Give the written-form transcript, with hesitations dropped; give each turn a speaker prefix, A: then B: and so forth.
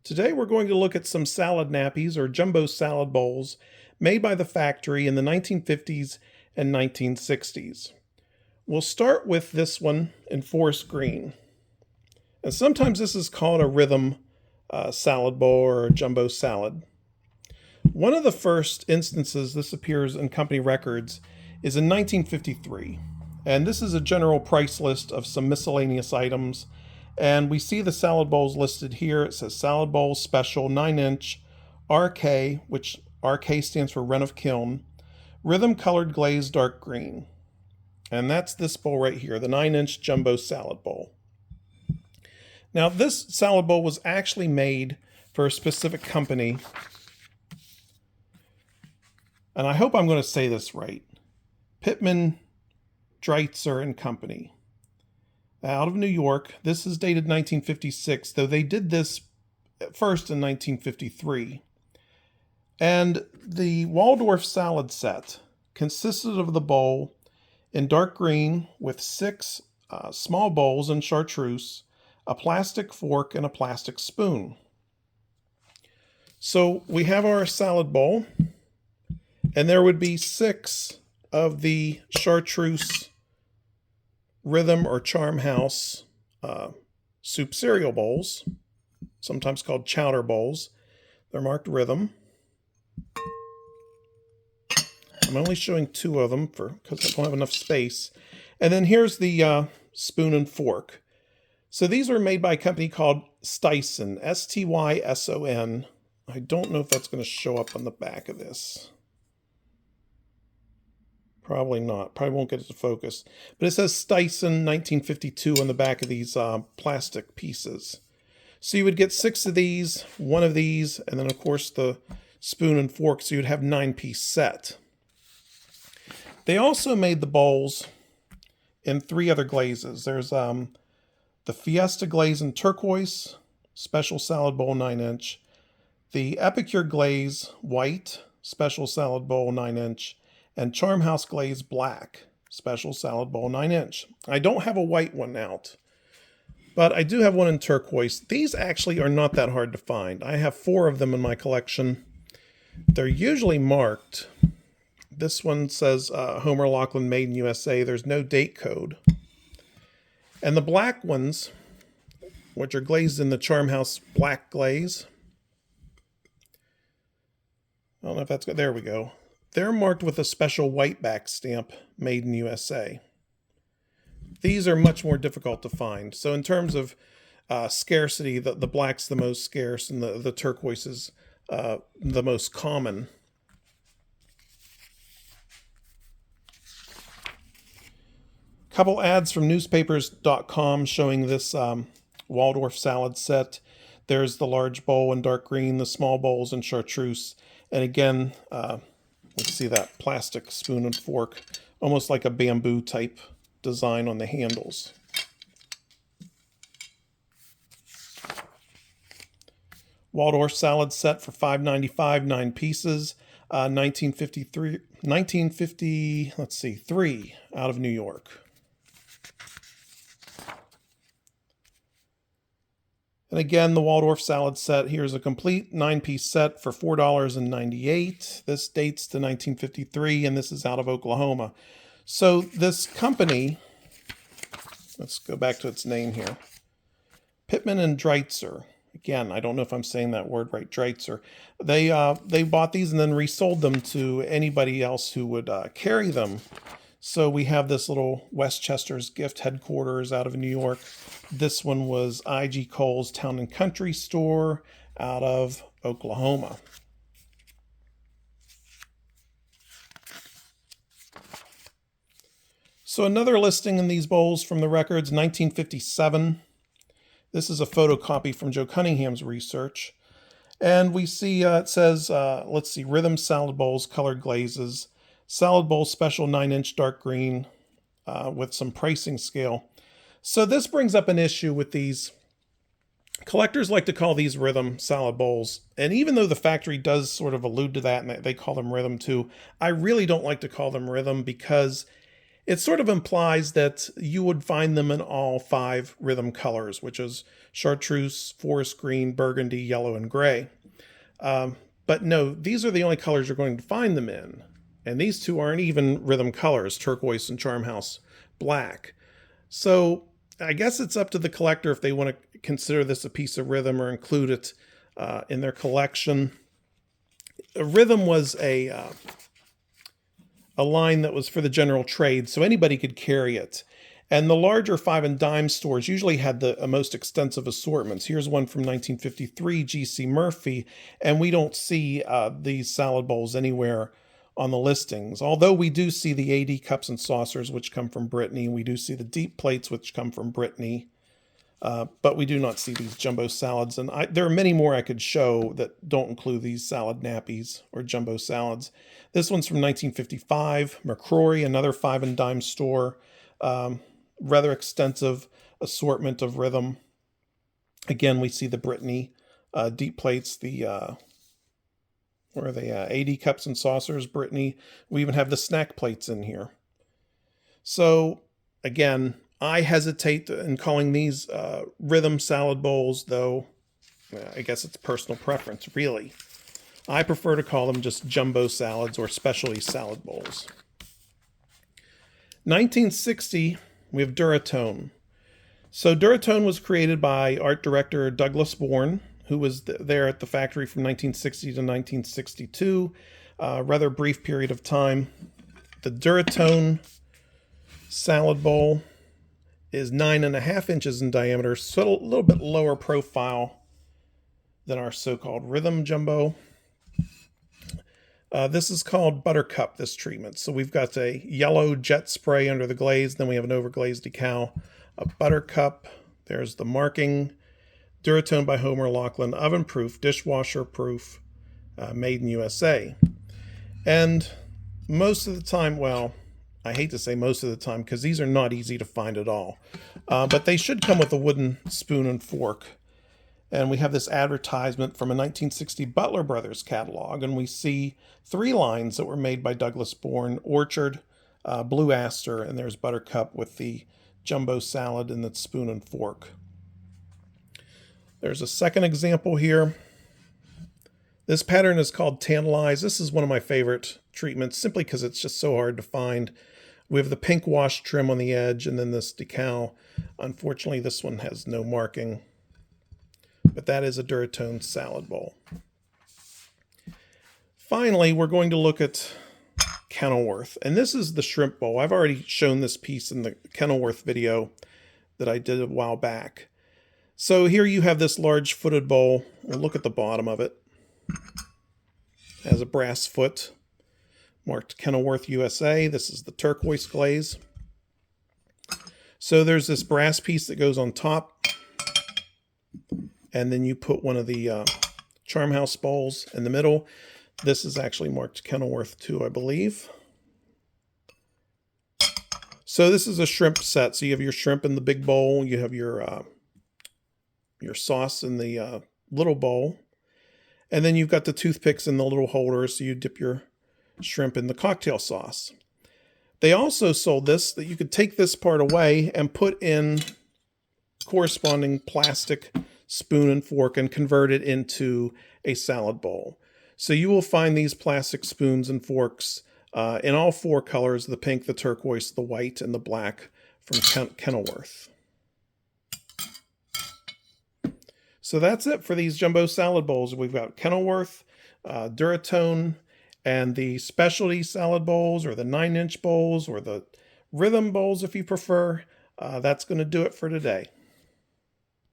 A: Today we're going to look at some salad nappies or jumbo salad bowls made by the factory in the 1950s and 1960s. We'll start with this one in forest green. And sometimes this is called a rhythm salad bowl or a jumbo salad. One of the first instances this appears in company records is in 1953. And this is a general price list of some miscellaneous items. And we see the salad bowls listed here. It says salad bowl special 9-inch RK, which RK stands for run of kiln, rhythm colored glaze dark green. And that's this bowl right here, the 9-inch jumbo salad bowl. Now this salad bowl was actually made for a specific company. And I hope I'm going to say this right. Pittman Dreitzer and Company, out of New York. This is dated 1956, though they did this first in 1953. And the Waldorf salad set consisted of the bowl in dark green with 6 small bowls and chartreuse, a plastic fork, and a plastic spoon. So we have our salad bowl, and there would be 6 of the chartreuse Rhythm or Charm House soup cereal bowls, sometimes called chowder bowls. They're marked Rhythm. I'm only showing 2 of them because I don't have enough space. And then here's the spoon and fork. So these are made by a company called Styson, S-T-Y-S-O-N. I don't know if that's going to show up on the back of this. Probably not. Probably won't get it to focus. But it says Styson 1952 on the back of these plastic pieces. So you would get 6 of these, 1 of these, and then of course the spoon and fork. So you'd have 9-piece set. They also made the bowls in 3 other glazes. There's the Fiesta glaze in turquoise, special salad bowl 9-inch. The Epicure glaze white, special salad bowl 9-inch. And Charm House Glaze Black, special salad bowl 9-inch. I don't have a white one out, but I do have one in turquoise. These actually are not that hard to find. I have 4 of them in my collection. They're usually marked. This one says Homer Laughlin made in USA. There's no date code. And the black ones, which are glazed in the Charm House Black Glaze. I don't know if that's good. There we go. They're marked with a special white back stamp, made in USA. These are much more difficult to find. So in terms of scarcity, the black's the most scarce and the turquoise is the most common. Couple ads from newspapers.com showing this Waldorf salad set. There's the large bowl in dark green, the small bowls in chartreuse. And again, let's see that plastic spoon and fork, almost like a bamboo type design on the handles. Waldorf salad set for $5.95, 9 pieces, 1953, out of New York. And again, the Waldorf salad set, here's a complete 9-piece set for $4.98. This dates to 1953, and this is out of Oklahoma. So this company, let's go back to its name here, Pittman and Dreitzer. Again, I don't know if I'm saying that word right, Dreitzer. They bought these and then resold them to anybody else who would carry them. So we have this little Westchester's Gift headquarters out of New York. This one was I.G. Cole's Town and Country Store out of Oklahoma. So another listing in these bowls from the records, 1957. This is a photocopy from Joe Cunningham's research. And we see, it says, let's see, Rhythm salad bowls, colored glazes. Salad bowl special 9-inch dark green with some pricing scale. So this brings up an issue with these. Collectors like to call these Rhythm salad bowls. And even though the factory does sort of allude to that and they call them Rhythm too, I really don't like to call them Rhythm because it sort of implies that you would find them in all 5 rhythm colors, which is chartreuse, forest green, burgundy, yellow, and gray. But no, these are the only colors you're going to find them in. And these 2 aren't even rhythm colors, turquoise and Charmhouse black. So I guess it's up to the collector if they want to consider this a piece of rhythm or include it in their collection. Rhythm was a line that was for the general trade, so anybody could carry it. And the larger 5 and dime stores usually had the most extensive assortments. Here's one from 1953, G.C. Murphy, and we don't see these salad bowls anywhere on the listings. Although we do see the AD cups and saucers, which come from Brittany. We do see the deep plates, which come from Brittany. But we do not see these jumbo salads. And there are many more I could show that don't include these salad nappies or jumbo salads. This one's from 1955, McCrory, another 5 and dime store. Rather extensive assortment of rhythm. Again, we see the Brittany deep plates, the where are they? AD cups and saucers, Brittany. We even have the snack plates in here. So again, I hesitate in calling these rhythm salad bowls, though I guess it's personal preference, really. I prefer to call them just jumbo salads or specialty salad bowls. 1960, we have Duratone. So Duratone was created by art director Douglas Bourne, who was there at the factory from 1960 to 1962, a rather brief period of time. The Duratone salad bowl is 9.5 inches in diameter, so a little bit lower profile than our so-called Rhythm Jumbo. This is called Buttercup, this treatment. So we've got a yellow jet spray under the glaze, then we have an overglazed decal, a Buttercup. There's the marking, Duratone by Homer Laughlin, oven-proof, dishwasher-proof, made in USA. And most of the time, well, I hate to say most of the time because these are not easy to find at all. But they should come with a wooden spoon and fork. And we have this advertisement from a 1960 Butler Brothers catalog, and we see 3 lines that were made by Douglas Bourne: Orchard, Blue Aster, and there's Buttercup with the jumbo salad and the spoon and fork. There's a second example here. This pattern is called Tantalize. This is one of my favorite treatments simply because it's just so hard to find. We have the pink wash trim on the edge and then this decal. Unfortunately, this one has no marking, but that is a Duratone salad bowl. Finally, we're going to look at Kenilworth, and this is the shrimp bowl. I've already shown this piece in the Kenilworth video that I did a while back. So here you have this large footed bowl. We'll look at the bottom of it. It has a brass foot marked Kenilworth, USA. This is the turquoise glaze. So there's this brass piece that goes on top, and then you put one of the Charmhouse bowls in the middle. This is actually marked Kenilworth too, I believe. So this is a shrimp set. So you have your shrimp in the big bowl. You have your sauce in the little bowl. And then you've got the toothpicks in the little holders. So you dip your shrimp in the cocktail sauce. They also sold this, that you could take this part away and put in corresponding plastic spoon and fork and convert it into a salad bowl. So you will find these plastic spoons and forks in all 4 colors: the pink, the turquoise, the white, and the black from Kenilworth. So that's it for these jumbo salad bowls. We've got Kenilworth, Duratone, and the specialty salad bowls, or the 9-inch bowls, or the rhythm bowls if you prefer. That's going to do it for today.